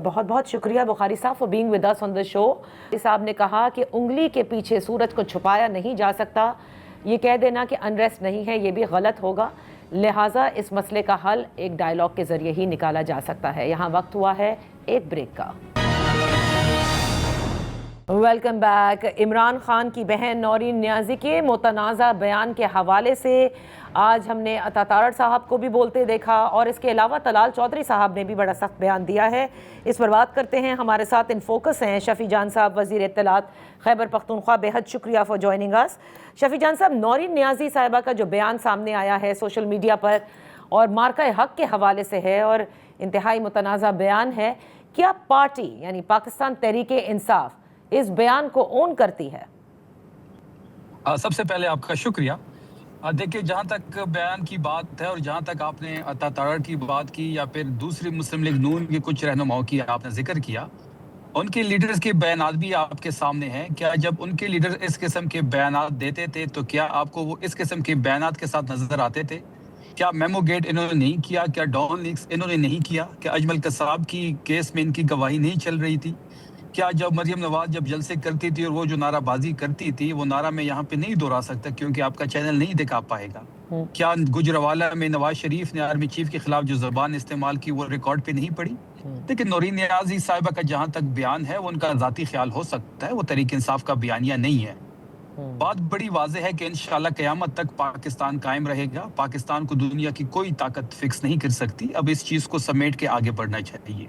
بہت بہت شکریہ بخاری صاحب فار بینگ ود اس آن دی شو. صاحب نے کہا کہ انگلی کے پیچھے سورج کو چھپایا نہیں جا سکتا. یہ کہہ دینا کہ انریسٹ نہیں ہے یہ بھی غلط ہوگا، لہٰذا اس مسئلے کا حل ایک ڈائلاگ کے ذریعے ہی نکالا جا سکتا ہے. یہاں وقت ہوا ہے ایک بریک کا. Welcome back. عمران خان کی بہن نورین نیازی کے متنازع بیان کے حوالے سے آج ہم نے عطا تارڑ صاحب کو بھی بولتے دیکھا اور اس کے علاوہ طلال چودھری صاحب نے بھی بڑا سخت بیان دیا ہے. اس پر بات کرتے ہیں. ہمارے ساتھ ان فوکس ہیں شفیع جان صاحب، وزیر اطلاعات خیبر پختونخوا. بے حد شکریہ فار جوائننگ اس. شفیع جان صاحب، نورین نیازی صاحبہ کا جو بیان سامنے آیا ہے سوشل میڈیا پر اور مارکہ حق کے حوالے سے ہے اور انتہائی متنازع بیان ہے، کیا پارٹی یعنی پاکستان تحریک انصاف اس بیان کو اون کرتی ہے؟ سب سے پہلے آپ کا شکریہ. دیکھیں، جہاں تک بیان کی بات ہے اور جہاں تک آپ نے عطا تارڑ کی بات کی یا پھر دوسری مسلم لیگ نون کے کچھ رہنماؤں کی آپ نے ذکر کیا، ان کے لیڈرز کے بیانات بھی آپ کے سامنے ہیں. کیا جب ان کے لیڈر اس قسم کے بیانات دیتے تھے تو کیا آپ کو وہ اس قسم کے بیانات کے ساتھ نظر آتے تھے؟ کیا میمو گیٹ انہوں نے نہیں کیا؟ کیا ڈان لیکس انہوں نے نہیں کیا؟ کیا اجمل قصاب کی کیس میں ان کی گواہی نہیں چل رہی تھی؟ کیا جب مریم نواز جب جلسے کرتی تھی اور وہ جو نعرہ بازی کرتی تھی وہ نعرہ میں یہاں پہ نہیں دہرا سکتا کیونکہ آپ کا چینل نہیں دکھا پائے گا؟ کیا گجرانوالہ میں نواز شریف نے آرمی چیف کے خلاف جو زبان استعمال کی وہ ریکارڈ پہ نہیں پڑی؟ لیکن نورین نیازی صاحبہ کا جہاں تک بیان ہے وہ ان کا ذاتی خیال ہو سکتا ہے، وہ تحریک انصاف کا بیانیہ نہیں ہے۔ بات بڑی واضح ہے کہ انشاءاللہ قیامت تک پاکستان قائم رہے گا، پاکستان کو دنیا کی کوئی طاقت فکس نہیں کر سکتی، اب اس چیز کو سمیٹ کے آگے بڑھنا چاہیے۔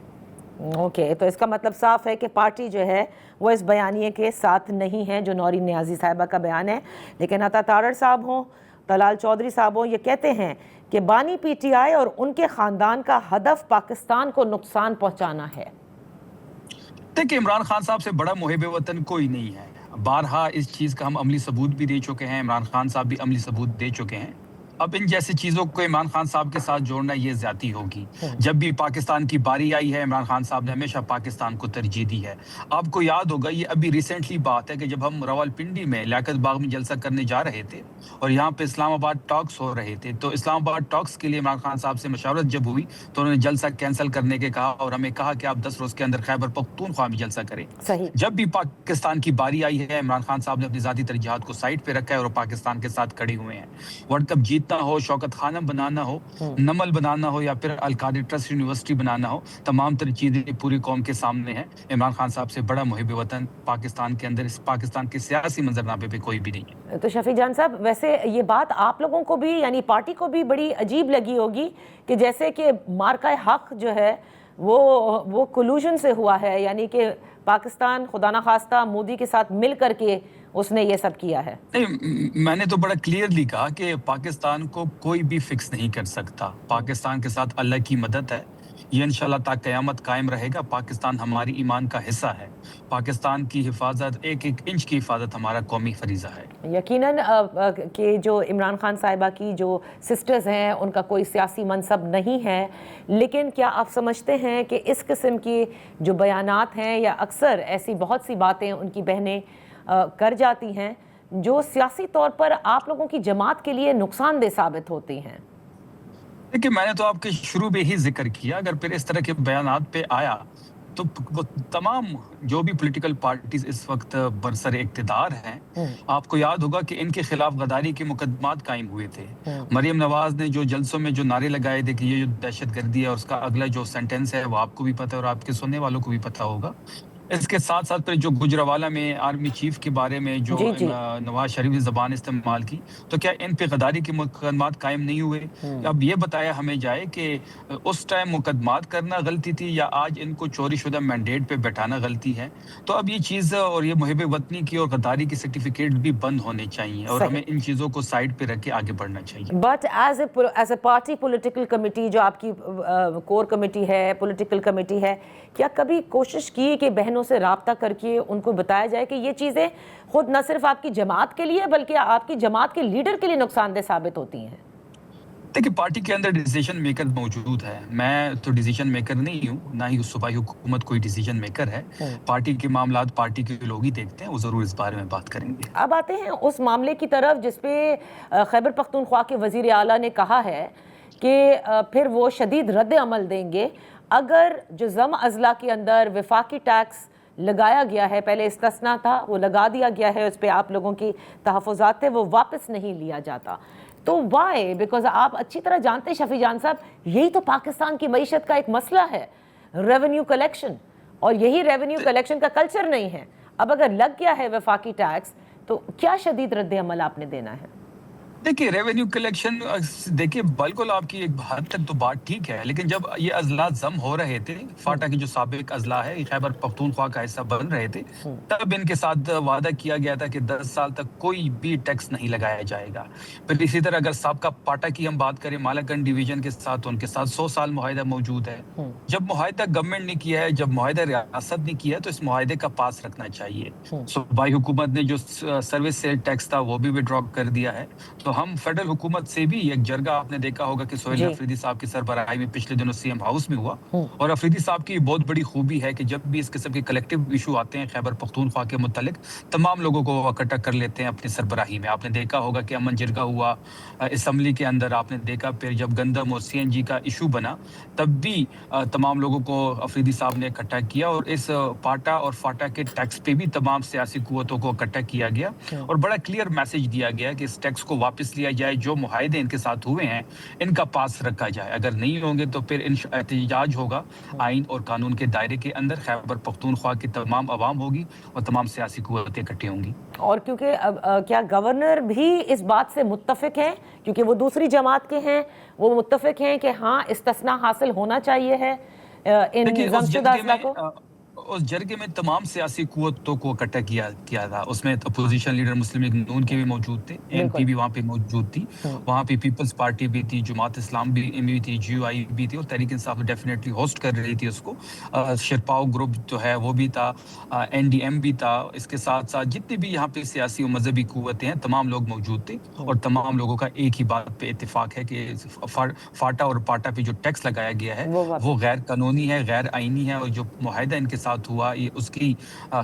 اوکے، تو اس کا مطلب صاف ہے کہ پارٹی جو ہے وہ اس بیانیے کے ساتھ نہیں ہے جو نورین نیازی صاحبہ کا بیان ہے، لیکن عطا تارڑ صاحب ہوں، طلال چودھری صاحب ہوں، یہ کہتے ہیں کہ بانی پی ٹی آئی اور ان کے خاندان کا ہدف پاکستان کو نقصان پہنچانا ہے۔ دیکھیں، عمران خان صاحب سے بڑا محب وطن کوئی نہیں ہے، بارہا اس چیز کا ہم عملی ثبوت بھی دے چکے ہیں، عمران خان صاحب بھی عملی ثبوت دے چکے ہیں۔ اب ان جیسی چیزوں کو عمران خان صاحب کے ساتھ جوڑنا یہ زیادتی ہوگی۔ جب بھی پاکستان کی باری آئی ہے عمران خان صاحب نے ہمیشہ پاکستان کو ترجیح دی ہے۔ آپ کو یاد ہوگا یہ ابھی ریسنٹلی بات ہے کہ جب ہم راولپنڈی میں لیاقت باغ میں جلسہ کرنے جا رہے تھے اور یہاں پہ اسلام آباد ٹاکس ہو رہے تھے، تو اسلام آباد ٹاکس کے لیے عمران خان صاحب سے مشاورت جب ہوئی تو انہوں نے جلسہ کینسل کرنے کے کہا اور ہمیں کہا کہ آپ 10 روز کے اندر خیبر پختونخوا میں جلسہ کریں۔ صحیح۔ جب بھی پاکستان کی باری آئی ہے عمران خان صاحب نے اپنی ذاتی ترجیحات کو سائڈ پہ رکھا ہے اور وہ پاکستان کے ساتھ کھڑے ہوئے ہیں۔ ورلڈ کپ جیتنا ہو، شوکت خانم بنانا ہو، نمل بنانا ہو یا پھر القادر ٹرسٹ یونیورسٹی بنانا ہو، تمام تر چیزیں پوری قوم کے سامنے ہیں۔ عمران خان صاحب سے بڑا محب وطن پاکستان کے اندر، اس پاکستان کے سیاسی منظرنامے پہ کوئی بھی نہیں ہے۔ تو شفیع جان صاحب، ویسے یہ بات آپ لوگوں کو بھی یعنی پارٹی کو بھی بڑی عجیب لگی ہوگی کہ جیسے کہ مارکہ حق جو ہے وہ کولوژن سے ہوا ہے، یعنی کہ پاکستان خدا نخواستہ مودی کے ساتھ مل کر کے اس نے یہ سب کیا ہے۔ نہیں، میں نے تو بڑا کلیئرلی کہا کہ پاکستان کو کوئی بھی فکس نہیں کر سکتا، پاکستان کے ساتھ اللہ کی مدد ہے، یہ انشاءاللہ تا قیامت قائم رہے گا۔ پاکستان ہماری ایمان کا حصہ ہے، پاکستان کی حفاظت، ایک ایک انچ کی حفاظت ہمارا قومی فریضہ ہے۔ یقیناً کہ جو عمران خان صاحبہ کی جو سسٹرز ہیں ان کا کوئی سیاسی منصب نہیں ہے، لیکن کیا آپ سمجھتے ہیں کہ اس قسم کی جو بیانات ہیں یا اکثر ایسی بہت سی باتیں ان کی بہنیں کر جاتی ہیں جو سیاسی طور پر آپ لوگوں کی جماعت کے لیے نقصان دہ ثابت ہوتی ہیں؟ دیکھیں، میں نے تو آپ کے شروع میں ہی ذکر کیا، اگر پھر اس طرح کے بیانات پہ آیا تو وہ تمام جو بھی پولیٹیکل پارٹیز اس وقت برسر اقتدار ہیں، آپ کو یاد ہوگا کہ ان کے خلاف غداری کے مقدمات قائم ہوئے تھے۔ مریم نواز نے جو جلسوں میں جو نعرے لگائے تھے کہ یہ جو دہشت گردی ہے، اور اس کا اگلا جو سینٹنس ہے وہ آپ کو بھی پتہ ہے اور آپ کے سننے والوں کو بھی پتہ ہوگا۔ اس کے ساتھ ساتھ پھر جو گجرانوالہ میں آرمی چیف کے بارے میں جو نواز شریف نے زبان استعمال کی، تو کیا ان پہ غداری کے مقدمات قائم نہیں ہوئے؟ اب یہ بتایا ہمیں جائے کہ اس ٹائم مقدمات کرنا غلطی تھی یا آج ان کو چوری شدہ مینڈیٹ پہ بیٹھانا غلطی ہے؟ تو اب یہ چیز اور یہ محب وطنی کی اور غداری کی سرٹیفکیٹ بھی بند ہونے چاہیے اور ہمیں ان چیزوں کو سائڈ پہ رکھ کے آگے بڑھنا چاہیے۔ But as a party political committee, جو آپ کی کور کمیٹی ہے، پولیٹیکل کمیٹی ہے، کیا کبھی کوشش کی کہ بہنوں سے رابطہ کر کے ان کو بتایا جائے کہ یہ چیزیں خود نہ صرف آپ کی جماعت کے لیے بلکہ آپ کی جماعت کے لیڈر کے لیے نقصان دہ ثابت ہوتی ہیں؟ دیکھیں، پارٹی کے اندر ڈیسیجن میکر موجود ہے، میں تو ڈیسیجن میکر نہیں ہوں، نہ ہی صوبائی حکومت کوئی ڈیسیجن میکر ہے۔ پارٹی کے معاملات پارٹی کے لوگ ہی دیکھتے ہیں، وہ ضرور اس بارے میں بات کریں گے۔ اب آتے ہیں اس معاملے کی طرف جس پہ خیبر پختونخوا کے وزیر اعلیٰ نے کہا ہے کہ پھر وہ شدید رد عمل دیں گے اگر جو ضم اضلاع کے اندر وفاقی ٹیکس لگایا گیا ہے، پہلے استثناء تھا وہ لگا دیا گیا ہے، اس پہ آپ لوگوں کی تحفظات تھے، وہ واپس نہیں لیا جاتا۔ تو وائی؟ بیکاز آپ اچھی طرح جانتے ہیں شفیع جان صاحب، یہی تو پاکستان کی معیشت کا ایک مسئلہ ہے، ریونیو کلیکشن، اور یہی ریونیو کلیکشن کا کلچر نہیں ہے۔ اب اگر لگ گیا ہے وفاقی ٹیکس تو کیا شدید رد عمل آپ نے دینا ہے؟ دیکھیے، ریونیو کلیکشن، دیکھیے بالکل آپ کی ایک حد تک تو بات ٹھیک ہے، لیکن جب یہ اضلاع ضم ہو رہے تھے، فاٹا کے جو سابق اضلاع ہے خیبر پختونخوا کا حصہ بن رہے تھے، تب ان کے ساتھ وعدہ کیا گیا تھا کہ 10 سال تک کوئی بھی ٹیکس نہیں لگایا جائے گا۔ پھر اسی طرح اگر سابقہ پاٹا کی ہم بات کریں مالاکنڈ ڈویژن کے ساتھ، تو ان کے ساتھ 100 سال معاہدہ موجود ہے۔ جب معاہدہ گورنمنٹ نے کیا ہے، جب معاہدہ ریاست نے کیا ہے، تو اس معاہدے کا پاس رکھنا چاہیے۔ صوبائی حکومت نے جو سروس سیل ٹیکس تھا وہ بھی وڈرا کر دیا ہے، تو تو ہم فیڈرل حکومت سے بھی ایک جرگہ آپ نے دیکھا ہوگا کہ سہیل جی افریدی صاحب کی سربراہی میں پچھلے دنوں سی ایم ہاؤس میں ہوا، اور افریدی صاحب کی بہت بڑی خوبی ہے کہ جب بھی اس قسم کے کلیکٹیو ایشو آتے ہیں خیبر پختونخوا کے متعلق، تمام لوگوں کو اکٹھا کر لیتے ہیں اپنی سربراہی میں. آپ نے دیکھا ہوگا کہ امن جرگہ ہوا اسمبلی کے اندر، آپ نے دیکھا پھر جب گندم اور سی این جی کا ایشو بنا تب بھی تمام لوگوں کو افریدی صاحب نے اکٹھا کیا، اور اس پاٹا اور فاٹا کے ٹیکس پہ بھی تمام سیاسی قوتوں کو اکٹھا کیا گیا، اور بڑا کلیئر میسج دیا گیا کہ اس ٹیکس کو واپس لیا جائے، جو معاہدے ان کے ساتھ ہوئے ہیں ان کا پاس رکھا جائے، اگر نہیں ہوں گے تو پھر احتجاج ہوگا آئین اور قانون کے دائرے کے اندر. خیبر پختونخوا کی تمام عوام ہوگی اور تمام سیاسی قوتیں اکٹھی ہوں گی. اور کیونکہ کیا گورنر بھی اس بات سے متفق ہیں، کیونکہ وہ دوسری جماعت کے ہیں، وہ متفق ہیں کہ ہاں استثناء حاصل ہونا چاہیے ہے ان دیکھیے ضم شدہ اضلاع کو؟ اس جرگے میں تمام سیاسی قوتوں کو اکٹھا کیا تھا. اس میں اپوزیشن لیڈر مسلم لیگ نون کے بھی موجود تھے، ایم پی بھی وہاں پہ موجود تھی، وہاں پہ پیپلز پارٹی بھی تھی، جماعت اسلام بھی تھی، جی یو آئی بھی تھی، اور تحریک انصاف ڈیفینیٹلی ہوسٹ کر رہی تھی اس کو. شرپاؤ گروپ جو ہے وہ بھی تھا، این ڈی ایم بھی تھا. اس کے ساتھ ساتھ جتنے بھی یہاں پہ سیاسی اور مذہبی قوتیں ہیں تمام لوگ موجود تھے، اور تمام لوگوں کا ایک ہی بات پہ اتفاق ہے کہ فاٹا اور پاٹا پہ جو ٹیکس لگایا گیا ہے وہ غیر قانونی ہے، غیر آئینی ہے، اور جو معاہدہ ان کے ساتھ ہوا یہ اس کی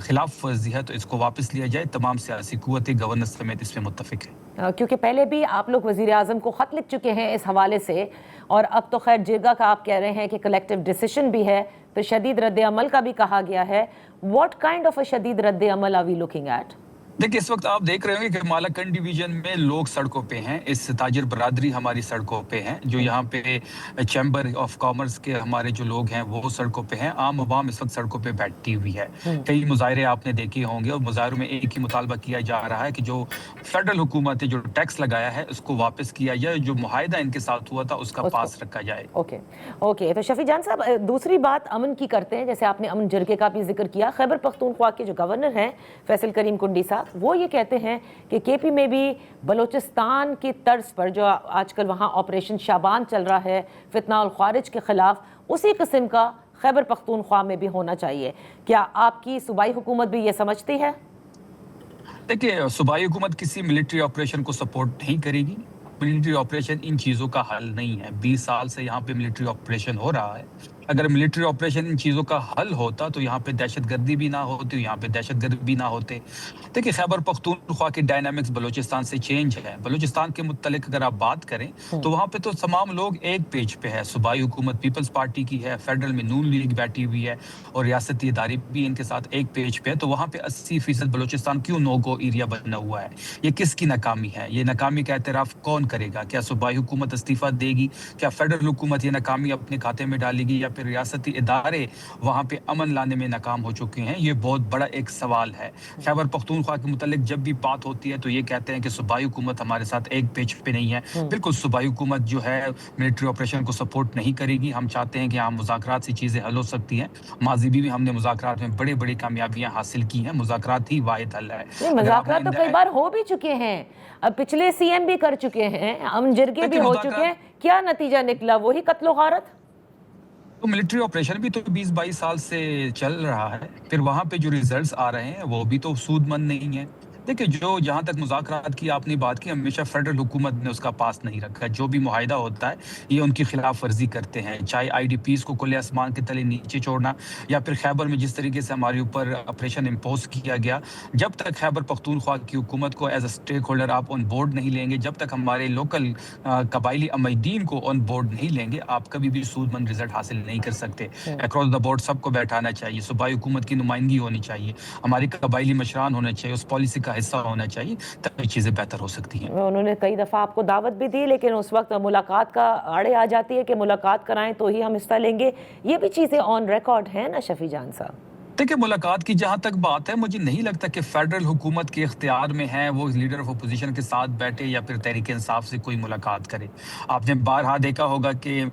خلاف ورزی ہے، تو اس کو واپس لیا جائے. تمام سیاسی قوتیں گورنر سمیت اس میں متفق ہیں. کیونکہ پہلے بھی آپ لوگ وزیر اعظم کو خط لکھ چکے ہیں اس حوالے سے، اور اب تو خیر جرگہ کا آپ کہہ رہے ہیں کہ کلیکٹیو ڈیسیشن بھی ہے، پھر شدید رد عمل کا بھی کہا گیا ہے. واٹ کائنڈ آف اے شدید رد عمل آر وی لوکنگ ایٹ؟ دیکھیں اس وقت آپ دیکھ رہے ہوں گے کہ مالاکنڈ ڈویژن میں لوگ سڑکوں پہ ہیں، اس تاجر برادری ہماری سڑکوں پہ ہیں، جو یہاں پہ چیمبر آف کامرس کے ہمارے جو لوگ ہیں وہ سڑکوں پہ ہیں، عام عوام اس وقت سڑکوں پہ بیٹھی ہوئی ہے. کئی مظاہرے آپ نے دیکھے ہوں گے، اور مظاہروں میں ایک ہی مطالبہ کیا جا رہا ہے کہ جو فیڈرل حکومت نے جو ٹیکس لگایا ہے اس کو واپس کیا جائے، جو معاہدہ ان کے ساتھ ہوا تھا اس کا پاس رکھا جائے. اوکے تو شفیع جان صاحب دوسری بات امن کی کرتے ہیں، جیسے آپ نے امن جرگے کا بھی ذکر کیا. خیبر پختونخوا کے جو گورنر ہیں فیصل کریم کنڈی صاحب، وہ یہ کہتے ہیں کہ کے پی میں بھی بلوچستان کی طرز پر جو آج کل وہاں آپریشن شابان چل رہا ہے فتنہ الخوارج کے خلاف، اسی قسم کا خیبر پختونخوا میں بھی ہونا چاہیے. کیا آپ کی صوبائی حکومت بھی یہ سمجھتی ہے؟ دیکھیے صوبائی حکومت کسی ملٹری آپریشن کو سپورٹ نہیں کرے گی. ملٹری آپریشن ان چیزوں کا حل نہیں ہے. 20 سال سے یہاں پہ ملٹری آپریشن ہو رہا ہے. اگر ملٹری آپریشن ان چیزوں کا حل ہوتا تو یہاں پہ دہشت گردی بھی نہ ہوتی، یہاں پہ دہشت گرد بھی نہ ہوتے. دیکھیے خیبر پختونخوا کی ڈائنامکس بلوچستان سے چینج ہے. بلوچستان کے متعلق اگر آپ بات کریں تو وہاں پہ تو تمام لوگ ایک پیج پہ ہے. صوبائی حکومت پیپلز پارٹی کی ہے، فیڈرل میں نون لیگ بیٹھی ہوئی ہے، اور ریاستی ادارے بھی ان کے ساتھ ایک پیج پہ ہے. تو وہاں پہ 80% بلوچستان کیوں نو گو ایریا بنا ہوا ہے؟ یہ کس کی ناکامی ہے؟ یہ ناکامی کا اعتراف کون کرے گا؟ کیا صوبائی حکومت استعفیٰ دے گی؟ کیا فیڈرل حکومت یہ ناکامی اپنے کھاتے میں ڈالے گی، یا پھر ریاستی ادارے وہاں پہ امن لانے میں ناکام ہو چکے ہیں؟ یہ بہت بڑا ایک سوال ہے. خیبر پختونخوا کے متعلق جب بھی بات ہوتی ہے تو یہ کہتے ہیں کہ صوبائی حکومت ہمارے ساتھ ایک پیج پہ نہیں ہے. بالکل صوبائی حکومت جو ہے ملٹری آپریشن کو سپورٹ نہیں کرے گی. ہم چاہتے ہیں کہ ہم مذاکرات سے چیزیں حل ہو سکتی ہیں. ماضی بھی ہم نے مذاکرات میں بڑی کامیابیاں حاصل کی ہیں. مذاکرات ہی واحد حل ہے. مذاکرات تو کئی بار ہو بھی چکے ہیں، اب پچھلے سی ایم بھی کر چکے ہیں، امن جرگے بھی ہو چکے ہیں. کیا نتیجہ نکلا؟ وہی قتل و غارت. تو ملٹری آپریشن بھی تو 20-22 سال سے چل رہا ہے. پھر وہاں پہ جو ریزلٹس آ رہے ہیں وہ بھی تو سود مند نہیں ہیں. دیکھیں جہاں تک مذاکرات کی آپ نے بات کی، ہمیشہ فیڈرل حکومت نے اس کا پاس نہیں رکھا. جو بھی معاہدہ ہوتا ہے یہ ان کی خلاف ورزی کرتے ہیں، چاہے آئی ڈی پیز کو کھلے آسمان کے تلے نیچے چھوڑنا، یا پھر خیبر میں جس طریقے سے ہمارے اوپر آپریشن امپوز کیا گیا. جب تک خیبر پختونخوا کی حکومت کو ایز اے اسٹیک ہولڈر آپ آن بورڈ نہیں لیں گے، جب تک ہمارے لوکل قبائلی امیدین کو آن بورڈ نہیں لیں گے، آپ کبھی بھی سود مند رزلٹ حاصل نہیں کر سکتے. اکراس دا بورڈ سب کو بیٹھانا چاہیے، صوبائی حکومت کی نمائندگی ہونی چاہیے، ہماری قبائلی مشران ہونا چاہیے، اس پالیسی کا حصہ ہونا چاہیے، تب چیزیں بہتر ہو سکتی ہیں. انہوں نے کئی دفعہ آپ کو دعوت بھی دی، لیکن اس وقت ملاقات کا آڑے آ جاتی ہے کہ ملاقات کرائیں تو ہی ہم حصہ لیں گے. یہ بھی چیزیں آن ریکارڈ ہیں نا شفیع جان صاحب؟ دیکھیں ملاقات کی جہاں تک بات ہے، مجھے نہیں لگتا کہ فیڈرل حکومت کے اختیار میں ہے وہ لیڈر آف اپوزیشن کے ساتھ بیٹھے یا پھر تحریک انصاف سے کوئی ملاقات کرے. آپ نے بارہا دیکھا ہوگا کہ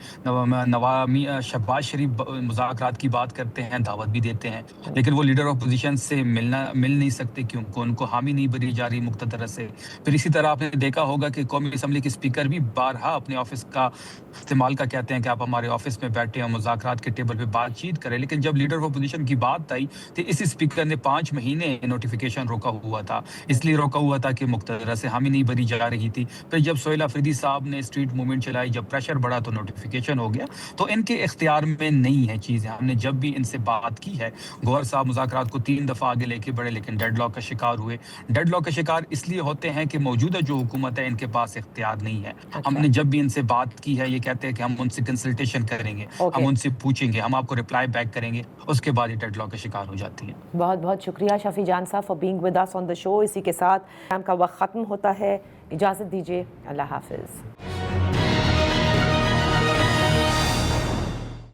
شہباز شریف مذاکرات کی بات کرتے ہیں، دعوت بھی دیتے ہیں، لیکن وہ لیڈر آف اپوزیشن سے مل نہیں سکتے کیونکہ ان کو حامی نہیں بری جا رہی مقتدر سے. پھر اسی طرح آپ نے دیکھا ہوگا کہ قومی اسمبلی کے اسپیکر بھی بارہا اپنے آفس کا استعمال کا کہتے ہیں کہ آپ ہمارے آفس میں بیٹھے ہیں، مذاکرات کے ٹیبل پہ بات چیت کریں. لیکن جب لیڈر آف اپوزیشن کی بات آئی تو اس اسپیکر نے 5 مہینے نوٹیفیکیشن روکا ہوا تھا. اس لیے روکا ہوا تھا کہ مقتدرہ سے حامی نہیں بھری جا رہی تھی. پھر جب سہیل آفریدی صاحب نے اسٹریٹ موومنٹ چلائی, جب پریشر بڑھا تو نوٹیفیکیشن ہو گیا. تو ان کے اختیار میں نہیں ہے چیزیں. ہم نے جب بھی ان سے بات کی ہے, گوہر صاحب مذاکرات کو 3 دفعہ آگے لے کے بڑھے لیکن ڈیڈ لاک کا شکار ہوئے. ڈیڈ لاک کا شکار اس لیے ہوتے ہیں کہ موجودہ جو حکومت ہے ان کے پاس اختیار نہیں ہے. ہم نے جب بھی ان سے بات کی ہے یہ کہتے ہیں کہ ہم ان سے کنسلٹیشن کریں گے, ہم ان سے پوچھیں گے, ہم آپ کو رپلائی بیک کریں گے. اس کے بعد یہ ڈیڈ لاک کا شکار ہو جاتی ہیں. بہت بہت شکریہ شفیع جان صاحب for being with us on the شو. اسی کے ساتھ کا وقت ختم ہوتا ہے. اجازت دیجیے, اللہ حافظ.